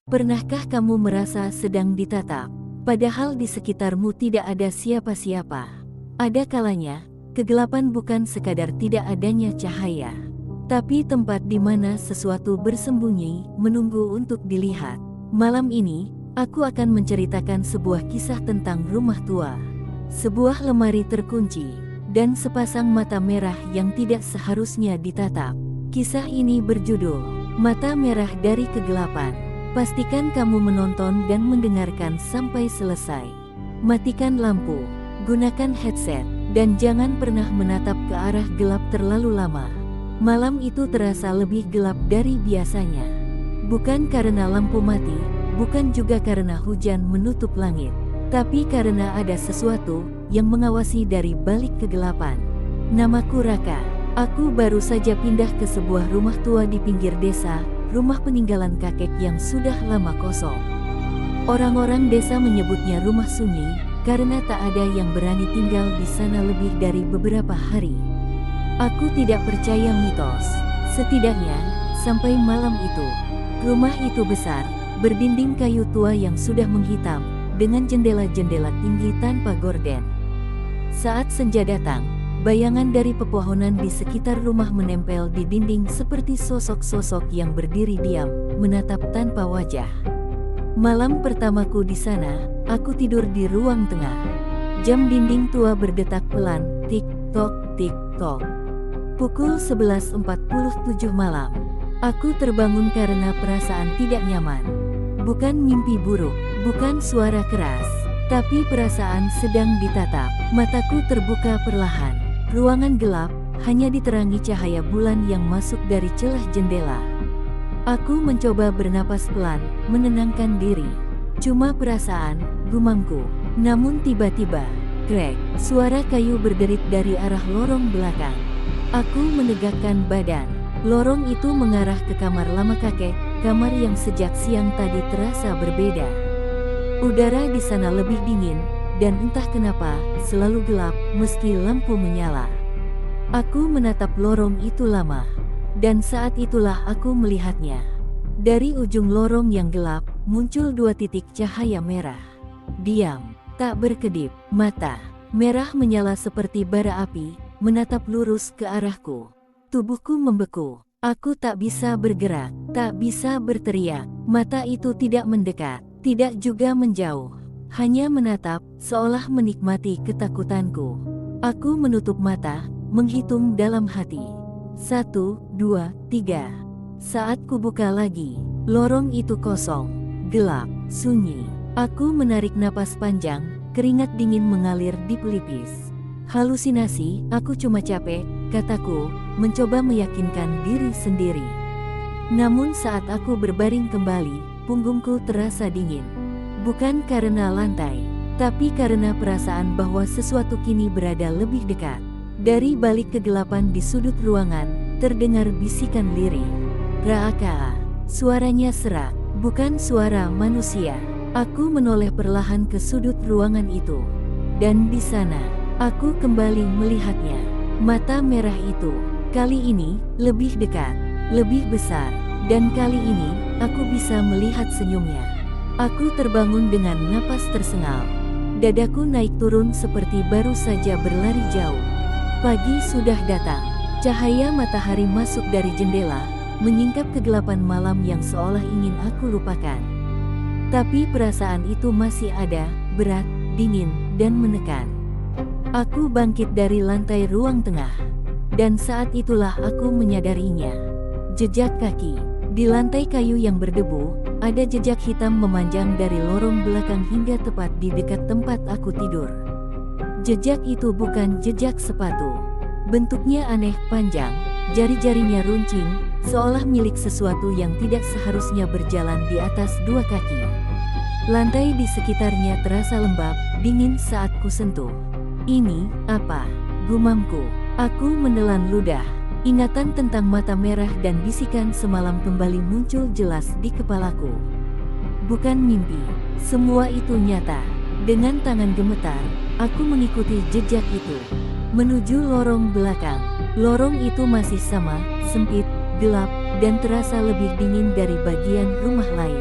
Pernahkah kamu merasa sedang ditatap, padahal di sekitarmu tidak ada siapa-siapa? Ada kalanya, kegelapan bukan sekadar tidak adanya cahaya, tapi tempat di mana sesuatu bersembunyi, menunggu untuk dilihat. Malam ini, aku akan menceritakan sebuah kisah tentang rumah tua. Sebuah lemari terkunci, dan sepasang mata merah yang tidak seharusnya ditatap. Kisah ini berjudul, Mata Merah dari Kegelapan. Pastikan kamu menonton dan mendengarkan sampai selesai. Matikan lampu, gunakan headset, dan jangan pernah menatap ke arah gelap terlalu lama. Malam itu terasa lebih gelap dari biasanya. Bukan karena lampu mati, bukan juga karena hujan menutup langit, tapi karena ada sesuatu yang mengawasi dari balik kegelapan. Namaku Raka. Aku baru saja pindah ke sebuah rumah tua di pinggir desa, rumah peninggalan kakek yang sudah lama kosong. Orang-orang desa menyebutnya rumah sunyi, karena tak ada yang berani tinggal di sana lebih dari beberapa hari. Aku tidak percaya mitos. Setidaknya, sampai malam itu. Rumah itu besar, berdinding kayu tua yang sudah menghitam, dengan jendela-jendela tinggi tanpa gorden. Saat senja datang, bayangan dari pepohonan di sekitar rumah menempel di dinding seperti sosok-sosok yang berdiri diam, menatap tanpa wajah. Malam pertamaku di sana, aku tidur di ruang tengah. Jam dinding tua berdetak pelan, tik-tok, tik-tok. Pukul 11.47 malam. Aku terbangun karena perasaan tidak nyaman. Bukan mimpi buruk, bukan suara keras, tapi perasaan sedang ditatap. Mataku terbuka perlahan. Ruangan gelap, hanya diterangi cahaya bulan yang masuk dari celah jendela. Aku mencoba bernapas pelan, menenangkan diri. Cuma perasaan, gumamku. Namun tiba-tiba, krek, suara kayu berderit dari arah lorong belakang. Aku menegakkan badan. Lorong itu mengarah ke kamar lama kakek, kamar yang sejak siang tadi terasa berbeda. Udara di sana lebih dingin, dan entah kenapa, selalu gelap, meski lampu menyala. Aku menatap lorong itu lama, dan saat itulah aku melihatnya. Dari ujung lorong yang gelap, muncul dua titik cahaya merah. Diam, tak berkedip, mata merah menyala seperti bara api, menatap lurus ke arahku. Tubuhku membeku, aku tak bisa bergerak, tak bisa berteriak. Mata itu tidak mendekat, tidak juga menjauh. Hanya menatap, seolah menikmati ketakutanku. Aku menutup mata, menghitung dalam hati. 1, 2, 3. Saat kubuka lagi, lorong itu kosong, gelap, sunyi. Aku menarik napas panjang, keringat dingin mengalir di pelipis. Halusinasi, aku cuma capek, kataku, mencoba meyakinkan diri sendiri. Namun saat aku berbaring kembali, punggungku terasa dingin. Bukan karena lantai, tapi karena perasaan bahwa sesuatu kini berada lebih dekat. Dari balik kegelapan di sudut ruangan, terdengar bisikan lirih. Raka, suaranya serak, bukan suara manusia. Aku menoleh perlahan ke sudut ruangan itu. Dan di sana, aku kembali melihatnya. Mata merah itu, kali ini, lebih dekat, lebih besar. Dan kali ini, aku bisa melihat senyumnya. Aku terbangun dengan napas tersengal. Dadaku naik turun seperti baru saja berlari jauh. Pagi sudah datang. Cahaya matahari masuk dari jendela, menyingkap kegelapan malam yang seolah ingin aku lupakan. Tapi perasaan itu masih ada, berat, dingin, dan menekan. Aku bangkit dari lantai ruang tengah. Dan saat itulah aku menyadarinya. Jejak kaki. Di lantai kayu yang berdebu, ada jejak hitam memanjang dari lorong belakang hingga tepat di dekat tempat aku tidur. Jejak itu bukan jejak sepatu. Bentuknya aneh, panjang, jari-jarinya runcing, seolah milik sesuatu yang tidak seharusnya berjalan di atas dua kaki. Lantai di sekitarnya terasa lembab, dingin saat kusentuh. Ini, apa? Gumamku. Aku menelan ludah. Ingatan tentang mata merah dan bisikan semalam kembali muncul jelas di kepalaku. Bukan mimpi, semua itu nyata. Dengan tangan gemetar, aku mengikuti jejak itu. Menuju lorong belakang. Lorong itu masih sama, sempit, gelap, dan terasa lebih dingin dari bagian rumah lain.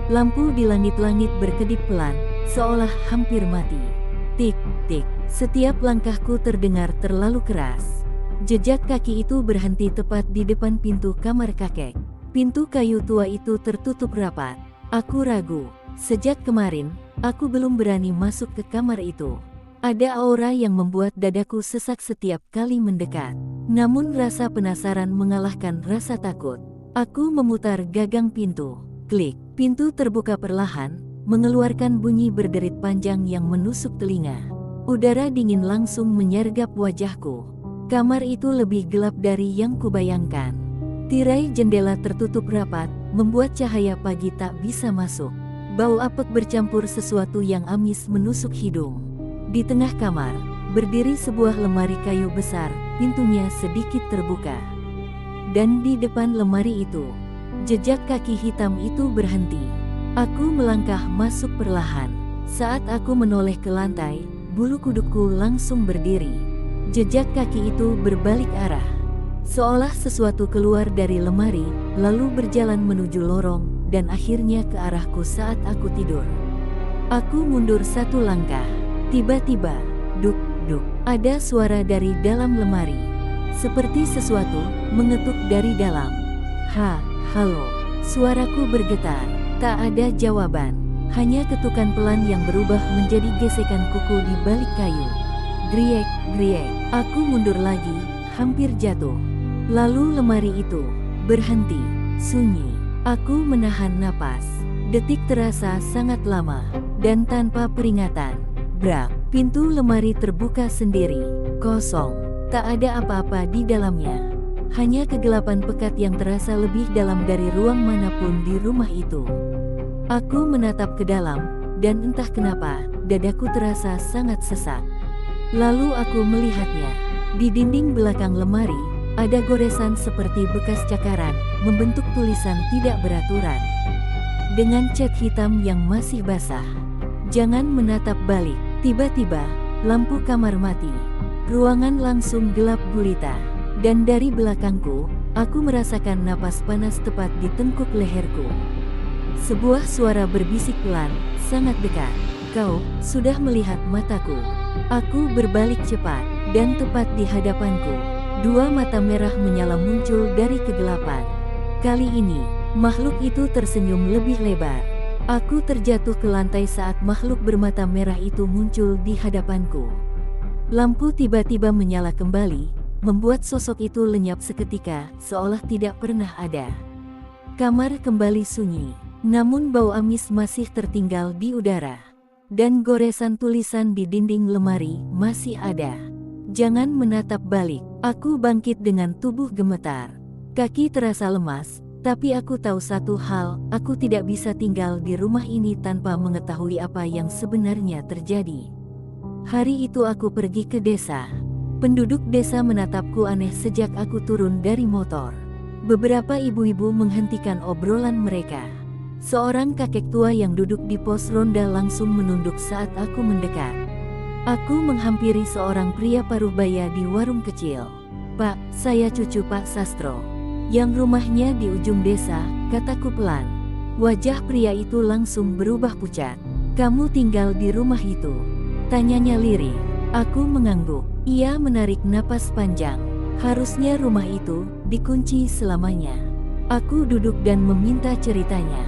Lampu di langit-langit berkedip pelan, seolah hampir mati. Tik, tik, setiap langkahku terdengar terlalu keras. Jejak kaki itu berhenti tepat di depan pintu kamar kakek. Pintu kayu tua itu tertutup rapat. Aku ragu. Sejak kemarin, aku belum berani masuk ke kamar itu. Ada aura yang membuat dadaku sesak setiap kali mendekat. Namun rasa penasaran mengalahkan rasa takut. Aku memutar gagang pintu. Klik, pintu terbuka perlahan, mengeluarkan bunyi berderit panjang yang menusuk telinga. Udara dingin langsung menyergap wajahku. Kamar itu lebih gelap dari yang kubayangkan. Tirai jendela tertutup rapat, membuat cahaya pagi tak bisa masuk. Bau apek bercampur sesuatu yang amis menusuk hidung. Di tengah kamar, berdiri sebuah lemari kayu besar, pintunya sedikit terbuka. Dan di depan lemari itu, jejak kaki hitam itu berhenti. Aku melangkah masuk perlahan. Saat aku menoleh ke lantai, bulu kudukku langsung berdiri. Jejak kaki itu berbalik arah. Seolah sesuatu keluar dari lemari, lalu berjalan menuju lorong, dan akhirnya ke arahku saat aku tidur. Aku mundur satu langkah. Tiba-tiba, duk, duk, ada suara dari dalam lemari. Seperti sesuatu mengetuk dari dalam. Halo. Suaraku bergetar. Tak ada jawaban. Hanya ketukan pelan yang berubah menjadi gesekan kuku di balik kayu. Griek, griek. Aku mundur lagi, hampir jatuh. Lalu lemari itu berhenti, sunyi. Aku menahan napas. Detik terasa sangat lama, dan tanpa peringatan. Brak, pintu lemari terbuka sendiri. Kosong. Tak ada apa-apa di dalamnya. Hanya kegelapan pekat yang terasa lebih dalam dari ruang manapun di rumah itu. Aku menatap ke dalam, dan entah kenapa, dadaku terasa sangat sesak. Lalu aku melihatnya. Di dinding belakang lemari, ada goresan seperti bekas cakaran, membentuk tulisan tidak beraturan. Dengan cat hitam yang masih basah. Jangan menatap balik. Tiba-tiba, lampu kamar mati. Ruangan langsung gelap gulita. Dan dari belakangku, aku merasakan napas panas tepat di tengkuk leherku. Sebuah suara berbisik pelan, sangat dekat. Kau sudah melihat mataku. Aku berbalik cepat, dan tepat di hadapanku. Dua mata merah menyala muncul dari kegelapan. Kali ini, makhluk itu tersenyum lebih lebar. Aku terjatuh ke lantai saat makhluk bermata merah itu muncul di hadapanku. Lampu tiba-tiba menyala kembali, membuat sosok itu lenyap seketika, seolah tidak pernah ada. Kamar kembali sunyi, namun bau amis masih tertinggal di udara. Dan goresan tulisan di dinding lemari masih ada. Jangan menatap balik. Aku bangkit dengan tubuh gemetar. Kaki terasa lemas. Tapi aku tahu satu hal, aku tidak bisa tinggal di rumah ini tanpa mengetahui apa yang sebenarnya terjadi. Hari itu aku pergi ke desa. Penduduk desa menatapku aneh sejak aku turun dari motor. Beberapa ibu-ibu menghentikan obrolan mereka. Seorang kakek tua yang duduk di pos ronda langsung menunduk saat aku mendekat. Aku menghampiri seorang pria paruh-baya di warung kecil. "Pak, saya cucu Pak Sastro, yang rumahnya di ujung desa," kataku pelan. Wajah pria itu langsung berubah pucat. "Kamu tinggal di rumah itu?" tanyanya lirih. Aku mengangguk. Ia menarik napas panjang. Harusnya rumah itu dikunci selamanya. Aku duduk dan meminta ceritanya.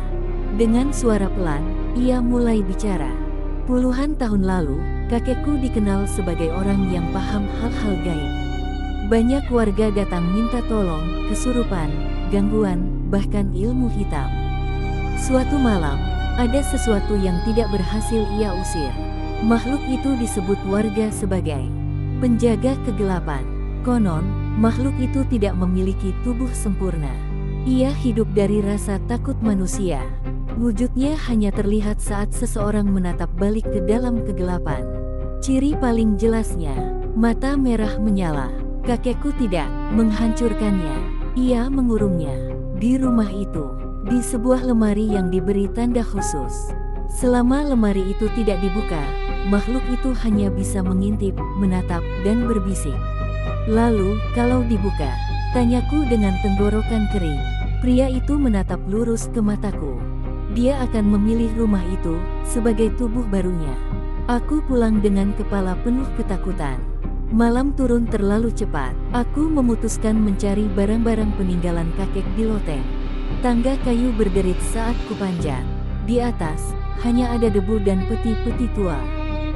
Dengan suara pelan, ia mulai bicara. Puluhan tahun lalu, kakekku dikenal sebagai orang yang paham hal-hal gaib. Banyak warga datang minta tolong, kesurupan, gangguan, bahkan ilmu hitam. Suatu malam, ada sesuatu yang tidak berhasil ia usir. Makhluk itu disebut warga sebagai penjaga kegelapan. Konon, makhluk itu tidak memiliki tubuh sempurna. Ia hidup dari rasa takut manusia. Wujudnya hanya terlihat saat seseorang menatap balik ke dalam kegelapan. Ciri paling jelasnya, mata merah menyala. Kakekku tidak menghancurkannya. Ia mengurungnya di rumah itu, di sebuah lemari yang diberi tanda khusus. Selama lemari itu tidak dibuka, makhluk itu hanya bisa mengintip, menatap, dan berbisik. "Lalu, kalau dibuka?" tanyaku dengan tenggorokan kering. Pria itu menatap lurus ke mataku. dia akan memilih rumah itu sebagai tubuh barunya. Aku pulang dengan kepala penuh ketakutan. Malam turun terlalu cepat. Aku memutuskan mencari barang-barang peninggalan kakek di loteng. Tangga kayu berderit saat kupanjat. Di atas, hanya ada debu dan peti-peti tua.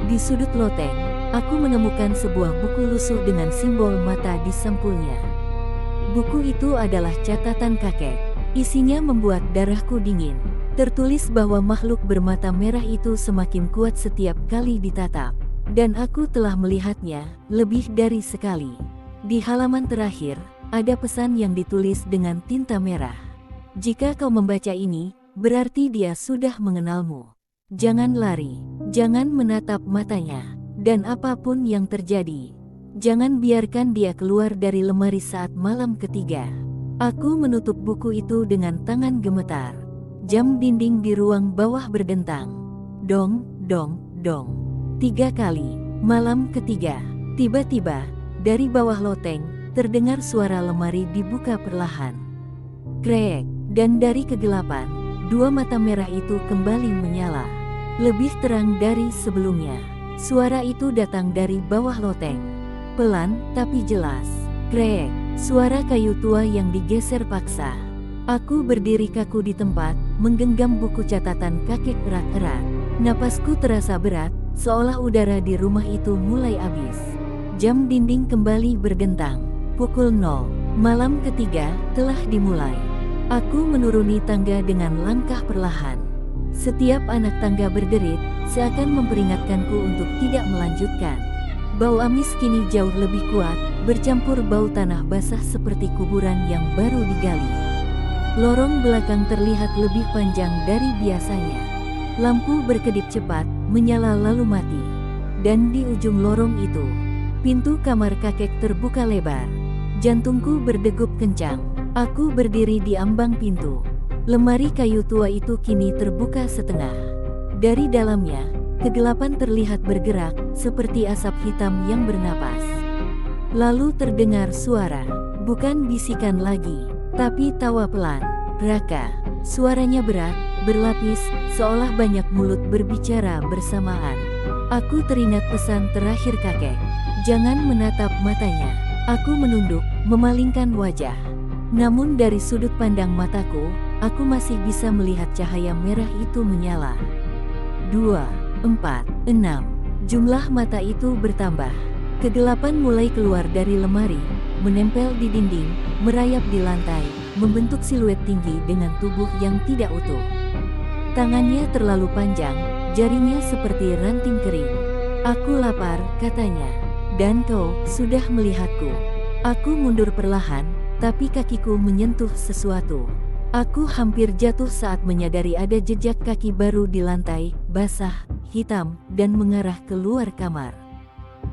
Di sudut loteng, aku menemukan sebuah buku lusuh dengan simbol mata di sampulnya. Buku itu adalah catatan kakek. Isinya membuat darahku dingin. Tertulis bahwa makhluk bermata merah itu semakin kuat setiap kali ditatap. Dan aku telah melihatnya lebih dari sekali. Di halaman terakhir, ada pesan yang ditulis dengan tinta merah. Jika kau membaca ini, berarti dia sudah mengenalmu. Jangan lari, jangan menatap matanya, dan apapun yang terjadi, jangan biarkan dia keluar dari lemari saat malam ketiga. Aku menutup buku itu dengan tangan gemetar. Jam dinding di ruang bawah berdentang. Dong, dong, dong. 3 kali. Malam ketiga. Tiba-tiba, dari bawah loteng, terdengar suara lemari dibuka perlahan. Krek, dan dari kegelapan, 2 mata merah itu kembali menyala. Lebih terang dari sebelumnya. Suara itu datang dari bawah loteng. Pelan, tapi jelas. Krek, suara kayu tua yang digeser paksa. Aku berdiri kaku di tempat, menggenggam buku catatan kakek erat-erat. Napasku terasa berat, seolah udara di rumah itu mulai habis. Jam dinding kembali berdentang. Pukul 0. Malam ketiga telah dimulai. Aku menuruni tangga dengan langkah perlahan. Setiap anak tangga berderit, seakan memperingatkanku untuk tidak melanjutkan. Bau amis kini jauh lebih kuat, bercampur bau tanah basah seperti kuburan yang baru digali. Lorong belakang terlihat lebih panjang dari biasanya. Lampu berkedip cepat, menyala lalu mati. Dan di ujung lorong itu, pintu kamar kakek terbuka lebar. Jantungku berdegup kencang. Aku berdiri di ambang pintu. Lemari kayu tua itu kini terbuka setengah. Dari dalamnya, kegelapan terlihat bergerak, seperti asap hitam yang bernapas. Lalu terdengar suara, bukan bisikan lagi, tapi tawa pelan. Raka, suaranya berat, berlapis, seolah banyak mulut berbicara bersamaan. Aku teringat pesan terakhir kakek. Jangan menatap matanya. Aku menunduk, memalingkan wajah. Namun dari sudut pandang mataku, aku masih bisa melihat cahaya merah itu menyala. 2, 4, 6. Jumlah mata itu bertambah. Kegelapan mulai keluar dari lemari, menempel di dinding, merayap di lantai, membentuk siluet tinggi dengan tubuh yang tidak utuh. Tangannya terlalu panjang, jarinya seperti ranting kering. Aku lapar, katanya. Dan kau sudah melihatku. Aku mundur perlahan, tapi kakiku menyentuh sesuatu. Aku hampir jatuh saat menyadari ada jejak kaki baru di lantai, basah, hitam, dan mengarah keluar kamar.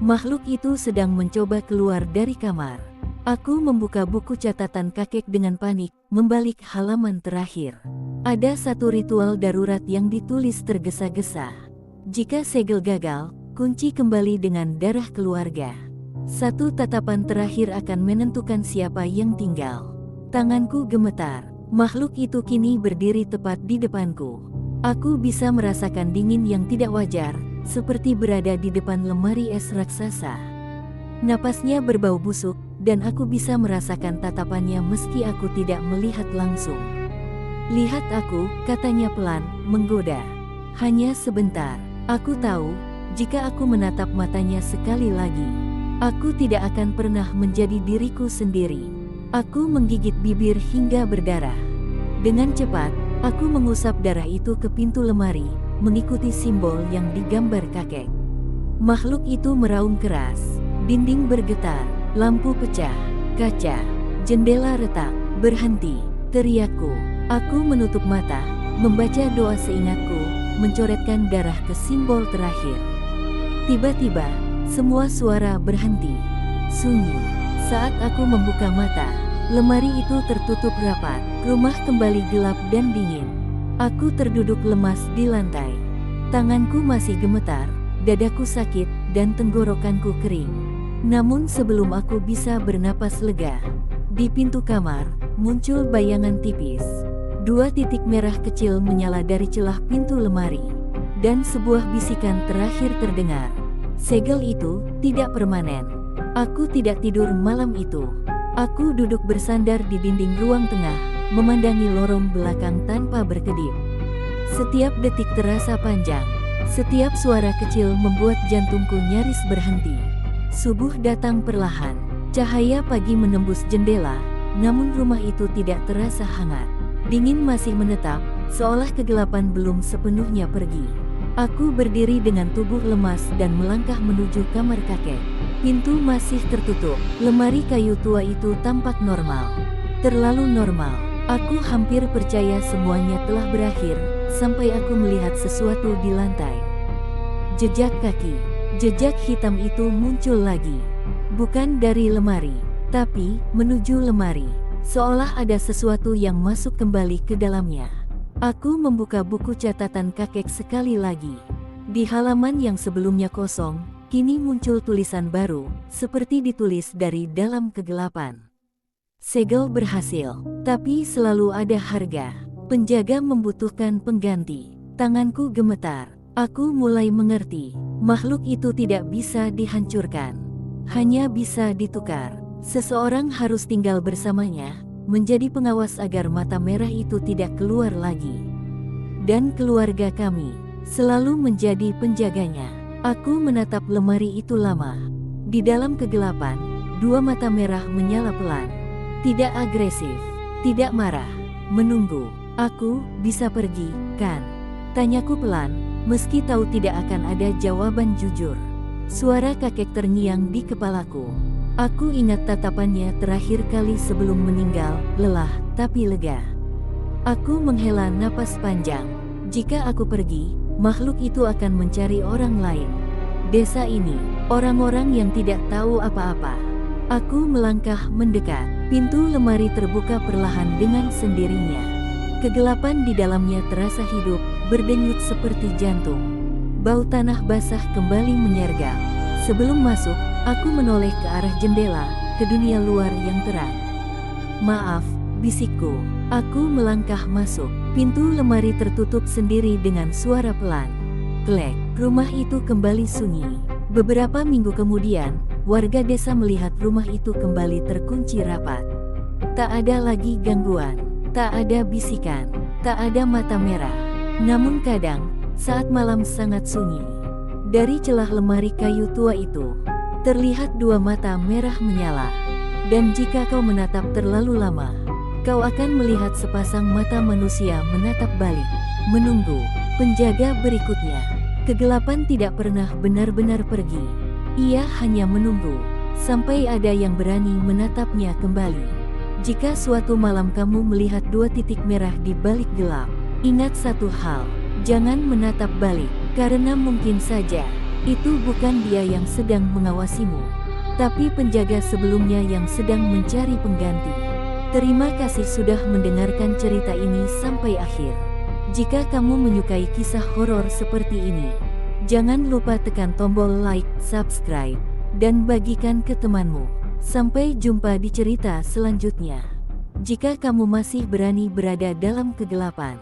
Makhluk itu sedang mencoba keluar dari kamar. Aku membuka buku catatan kakek dengan panik, membalik halaman terakhir. Ada satu ritual darurat yang ditulis tergesa-gesa. Jika segel gagal, kunci kembali dengan darah keluarga. Satu tatapan terakhir akan menentukan siapa yang tinggal. Tanganku gemetar. Makhluk itu kini berdiri tepat di depanku. Aku bisa merasakan dingin yang tidak wajar, seperti berada di depan lemari es raksasa. Napasnya berbau busuk, dan aku bisa merasakan tatapannya meski aku tidak melihat langsung. Lihat aku, katanya pelan, menggoda. Hanya sebentar. Aku tahu, jika aku menatap matanya sekali lagi, aku tidak akan pernah menjadi diriku sendiri. Aku menggigit bibir hingga berdarah. Dengan cepat, aku mengusap darah itu ke pintu lemari, mengikuti simbol yang digambar kakek. Makhluk itu meraung keras. Dinding bergetar, lampu pecah, kaca, jendela retak. Berhenti, teriakku. Aku menutup mata, membaca doa seingatku, mencoretkan darah ke simbol terakhir. Tiba-tiba, semua suara berhenti. Sunyi. Saat aku membuka mata, lemari itu tertutup rapat. Rumah kembali gelap dan dingin. Aku terduduk lemas di lantai. Tanganku masih gemetar, dadaku sakit, dan tenggorokanku kering. Namun sebelum aku bisa bernapas lega, di pintu kamar, muncul bayangan tipis. Dua titik merah kecil menyala dari celah pintu lemari. Dan sebuah bisikan terakhir terdengar. Segel itu tidak permanen. Aku tidak tidur malam itu. Aku duduk bersandar di dinding ruang tengah, memandangi lorong belakang tanpa berkedip. Setiap detik terasa panjang. Setiap suara kecil membuat jantungku nyaris berhenti. Subuh datang perlahan. Cahaya pagi menembus jendela, namun rumah itu tidak terasa hangat. Dingin masih menetap, seolah kegelapan belum sepenuhnya pergi. Aku berdiri dengan tubuh lemas dan melangkah menuju kamar kakek. Pintu masih tertutup. Lemari kayu tua itu tampak normal. Terlalu normal. Aku hampir percaya semuanya telah berakhir, sampai aku melihat sesuatu di lantai. Jejak kaki. Jejak hitam itu muncul lagi. Bukan dari lemari, tapi menuju lemari. Seolah ada sesuatu yang masuk kembali ke dalamnya. Aku membuka buku catatan kakek sekali lagi. Di halaman yang sebelumnya kosong, kini muncul tulisan baru, seperti ditulis dari dalam kegelapan. Segel berhasil, tapi selalu ada harga. Penjaga membutuhkan pengganti. Tanganku gemetar. Aku mulai mengerti, makhluk itu tidak bisa dihancurkan. Hanya bisa ditukar. Seseorang harus tinggal bersamanya, menjadi pengawas agar mata merah itu tidak keluar lagi. Dan keluarga kami selalu menjadi penjaganya. Aku menatap lemari itu lama. Di dalam kegelapan, dua mata merah menyala pelan. Tidak agresif, tidak marah, menunggu. Aku bisa pergi, kan? Tanyaku pelan, meski tahu tidak akan ada jawaban jujur. Suara kakek terngiang di kepalaku. Aku ingat tatapannya terakhir kali sebelum meninggal, lelah tapi lega. Aku menghela napas panjang. Jika aku pergi, makhluk itu akan mencari orang lain. Desa ini, orang-orang yang tidak tahu apa-apa. Aku melangkah mendekat. Pintu lemari terbuka perlahan dengan sendirinya. Kegelapan di dalamnya terasa hidup, berdenyut seperti jantung. Bau tanah basah kembali menyergap. Sebelum masuk, aku menoleh ke arah jendela, ke dunia luar yang terang. "Maaf," bisikku. Aku melangkah masuk. Pintu lemari tertutup sendiri dengan suara pelan. Klek, rumah itu kembali sunyi. Beberapa minggu kemudian, warga desa melihat rumah itu kembali terkunci rapat. Tak ada lagi gangguan. Tak ada bisikan, tak ada mata merah. Namun kadang, saat malam sangat sunyi, dari celah lemari kayu tua itu, terlihat dua mata merah menyala. Dan jika kau menatap terlalu lama, kau akan melihat sepasang mata manusia menatap balik, menunggu. Penjaga berikutnya. Kegelapan tidak pernah benar-benar pergi. Ia hanya menunggu, sampai ada yang berani menatapnya kembali. Jika suatu malam kamu melihat dua titik merah di balik gelap, ingat satu hal, jangan menatap balik, karena mungkin saja, itu bukan dia yang sedang mengawasimu, tapi penjaga sebelumnya yang sedang mencari pengganti. Terima kasih sudah mendengarkan cerita ini sampai akhir. Jika kamu menyukai kisah horor seperti ini, jangan lupa tekan tombol like, subscribe, dan bagikan ke temanmu. Sampai jumpa di cerita selanjutnya. Jika kamu masih berani berada dalam kegelapan,